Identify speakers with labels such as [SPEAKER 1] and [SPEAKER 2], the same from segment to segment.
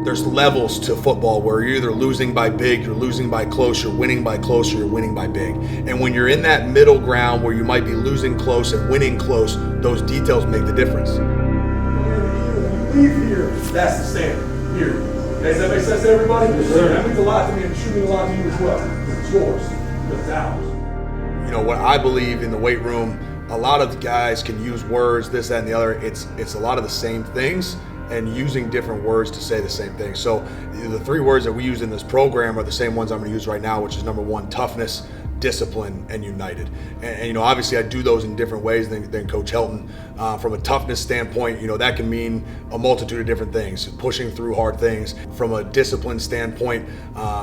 [SPEAKER 1] there's levels to football where you're either losing by big, you're losing by close, you're winning by close, or you're winning by big. And when you're in that middle ground where you might be losing close and winning close, those details make the difference.
[SPEAKER 2] When you leave here, that's the standard. Here. Does that make sense to everybody? Yes, sir. That means a lot to me, and it should mean a lot to you as well. It's yours. It's ours.
[SPEAKER 1] You know, what I believe in the weight room, a lot of the guys can use words, this, that, and the other. It's a lot of the same things, and using different words to say the same thing. So the three words that we use in this program are the same ones I'm going to use right now, which is number one, toughness, discipline, and united. And you know, obviously I do those in different ways than Coach Helton. From a toughness standpoint, you know, that can mean a multitude of different things, pushing through hard things. From a discipline standpoint,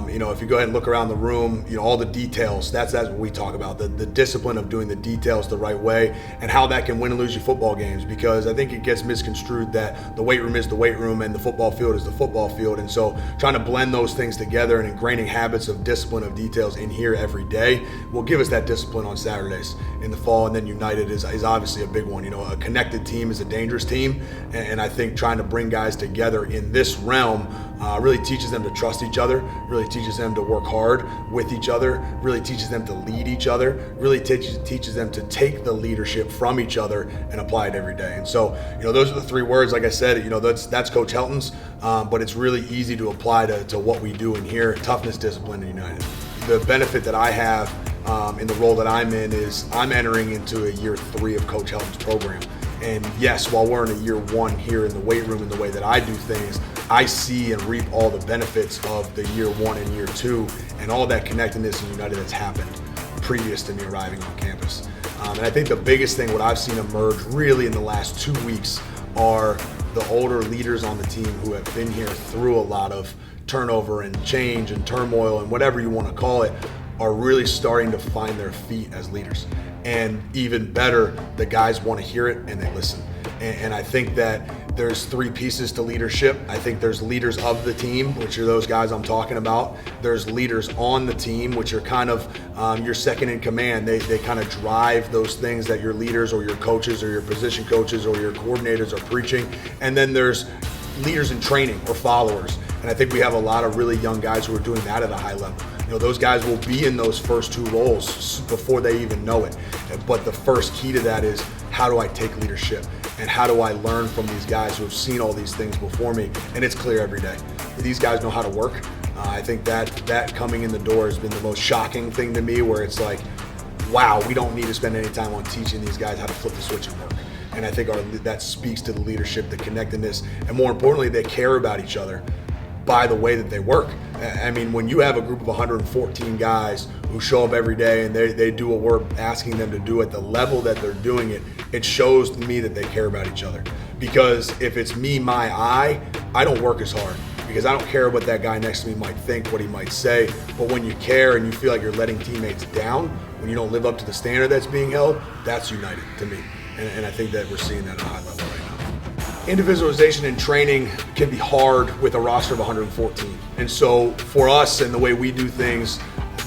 [SPEAKER 1] you know, if you go ahead and look around the room, you know, all the details, that's what we talk about, the discipline of doing the details the right way, and how that can win and lose you football games, because I think it gets misconstrued that the weight room is the weight room and the football field is the football field. And so trying to blend those things together and ingraining habits of discipline of details in here every day will give us that discipline on Saturdays in the fall. And then united is obviously a big one. You know, a connected team is a dangerous team, and I think trying to bring guys together in this realm really teaches them to trust each other, really teaches them to work hard with each other, really teaches them to lead each other, really teaches them to take the leadership from each other and apply it every day. And so, you know, those are the three words. Like I said, you know, that's Coach Helton's, but it's really easy to apply to what we do in here: toughness, discipline, and united. The benefit that I have in the role that I'm in is I'm entering into a year 3 of Coach Helton's program. And yes, while we're in a year 1 here in the weight room in the way that I do things, I see and reap all the benefits of the year 1 and year 2 and all that connectedness and united that's happened previous to me arriving on campus. And I think the biggest thing, what I've seen emerge really in the last 2 weeks, are the older leaders on the team who have been here through a lot of turnover and change and turmoil and whatever you want to call it, are really starting to find their feet as leaders. And even better, the guys want to hear it and they listen. And I think that there's 3 pieces to leadership. I think there's leaders of the team, which are those guys I'm talking about. There's leaders on the team, which are kind of your second in command. They kind of drive those things that your leaders or your coaches or your position coaches or your coordinators are preaching. And then there's leaders in training or followers. And I think we have a lot of really young guys who are doing that at a high level. You know, those guys will be in those first 2 roles before they even know it. But the first key to that is, how do I take leadership? And how do I learn from these guys who have seen all these things before me? And it's clear every day. These guys know how to work. I think that coming in the door has been the most shocking thing to me, where it's like, wow, we don't need to spend any time on teaching these guys how to flip the switch and work. And I think that speaks to the leadership, the connectedness, and more importantly, they care about each other by the way that they work. I mean, when you have a group of 114 guys who show up every day and they do what we're asking them to do at the level that they're doing it, it shows to me that they care about each other. Because if it's me, I don't work as hard, because I don't care what that guy next to me might think, what he might say. But when you care and you feel like you're letting teammates down, when you don't live up to the standard that's being held, that's united to me. And I think that we're seeing that at a high level right now. Individualization in training can be hard with a roster of 114. And so for us and the way we do things,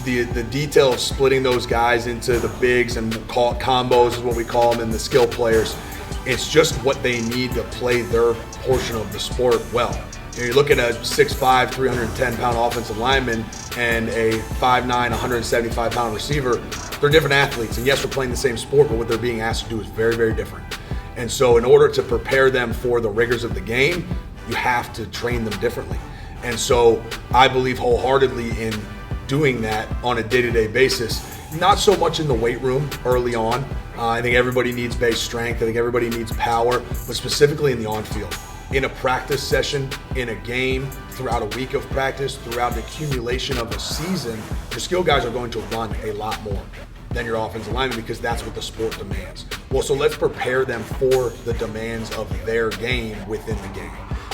[SPEAKER 1] the detail of splitting those guys into the bigs, and we'll call it combos is what we call them, and the skill players, it's just what they need to play their portion of the sport well. You know, you look at a 6'5", 310-pound offensive lineman and a 5'9", 175-pound receiver, they're different athletes. And yes, we're playing the same sport, but what they're being asked to do is very, very different. And so in order to prepare them for the rigors of the game, you have to train them differently. And so I believe wholeheartedly in doing that on a day-to-day basis, not so much in the weight room early on. I think everybody needs base strength. I think everybody needs power, but specifically in the on-field. In a practice session, in a game, throughout a week of practice, throughout the accumulation of a season, your skill guys are going to run a lot more than your offensive linemen, because that's what the sport demands. Well, so let's prepare them for the demands of their game within the game.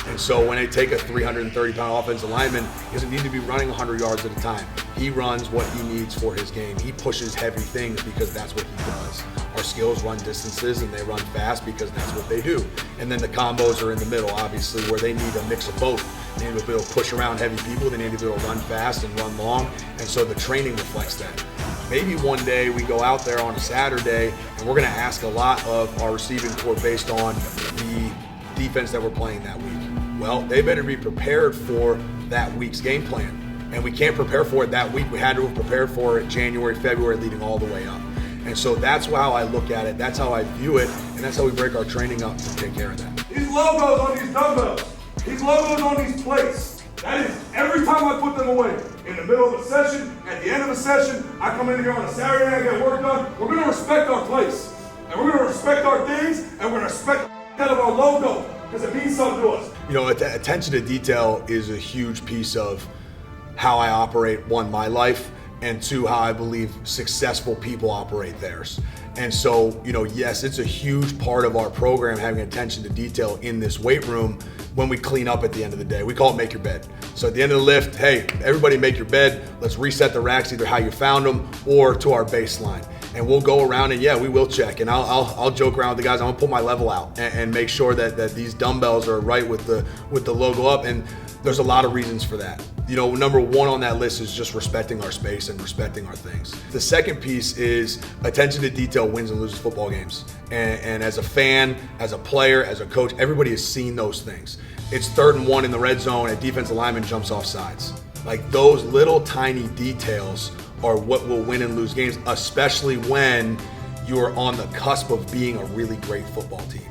[SPEAKER 1] And so when they take a 330-pound offensive lineman, he doesn't need to be running 100 yards at a time. He runs what he needs for his game. He pushes heavy things because that's what he does. Our skills run distances and they run fast because that's what they do. And then the combos are in the middle, obviously, where they need a mix of both. They need to be able to push around heavy people. They need to be able to run fast and run long. And so the training reflects that. Maybe one day we go out there on a Saturday and we're going to ask a lot of our receiving corps based on the defense that we're playing that week. Well, they better be prepared for that week's game plan. And we can't prepare for it that week. We had to have prepared for it January, February, leading all the way up. And so that's how I look at it. That's how I view it. And that's how we break our training up to take care of that.
[SPEAKER 2] These logos on these dumbbells, these logos on these plates, that is every time I put them away. In the middle of a session, at the end of a session, I come in here on a Saturday night, get work done. We're going to respect our place. And we're going to respect our things, and we're going to respect the of our logo, because it means something to us.
[SPEAKER 1] You know, attention to detail is a huge piece of how I operate, one, my life, and two, how I believe successful people operate theirs. And so, you know, yes, it's a huge part of our program, having attention to detail in this weight room when we clean up at the end of the day. We call it make your bed. So at the end of the lift, hey, everybody make your bed. Let's reset the racks, either how you found them or to our baseline. And we'll go around and yeah, we will check. And I'll joke around with the guys. I'm gonna pull my level out and make sure that these dumbbells are right with the logo up. And there's a lot of reasons for that. You know, number one on that list is just respecting our space and respecting our things. The second piece is attention to detail wins and loses football games. And as a fan, as a player, as a coach, everybody has seen those things. It's 3rd and 1 in the red zone, a defensive lineman jumps off sides. Like, those little tiny details are what will win and lose games, especially when you're on the cusp of being a really great football team.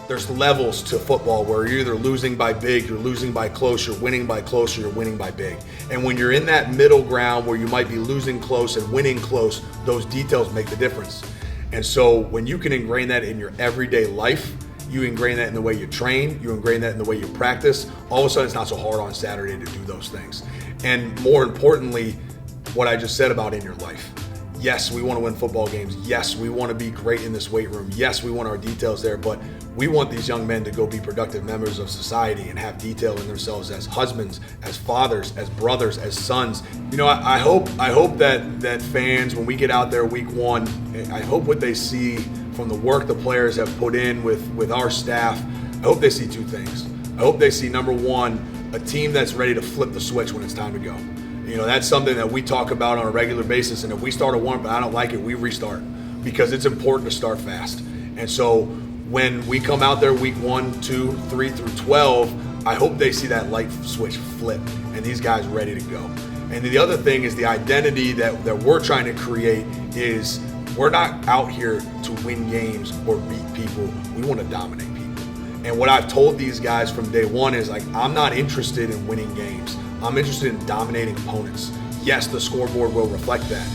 [SPEAKER 1] There's levels to football where you're either losing by big, you're losing by close, you're winning by close, or you're winning by big. And when you're in that middle ground where you might be losing close and winning close, those details make the difference. And so when you can ingrain that in your everyday life, you ingrain that in the way you train, you ingrain that in the way you practice, all of a sudden it's not so hard on Saturday to do those things. And more importantly, what I just said about in your life. Yes, we want to win football games. Yes, we want to be great in this weight room. Yes, we want our details there, but we want these young men to go be productive members of society and have detail in themselves as husbands, as fathers, as brothers, as sons. You know, I hope that fans, when we get out there week one, I hope what they see from the work the players have put in with our staff, I hope they see 2 things. I hope they see, number one, a team that's ready to flip the switch when it's time to go. You know, that's something that we talk about on a regular basis, and if we start a warm but I don't like it, we restart, because it's important to start fast. And so when we come out there week 1, 2, 3 through 12, I hope they see that light switch flip and these guys ready to go. And the other thing is the identity that we're trying to create is we're not out here to win games or beat people. We want to dominate people. And what I've told these guys from day one is, like, I'm not interested in winning games. I'm interested in dominating opponents. Yes, the scoreboard will reflect that.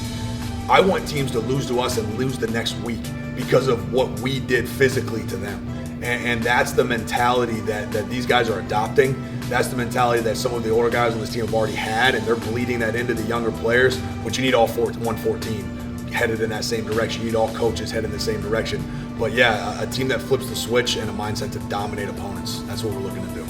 [SPEAKER 1] I want teams to lose to us and lose the next week because of what we did physically to them. And that's the mentality that these guys are adopting. That's the mentality that some of the older guys on this team have already had, and they're bleeding that into the younger players, which you need all 114 headed in that same direction. You need all coaches headed in the same direction. But yeah, a team that flips the switch and a mindset to dominate opponents. That's what we're looking to do.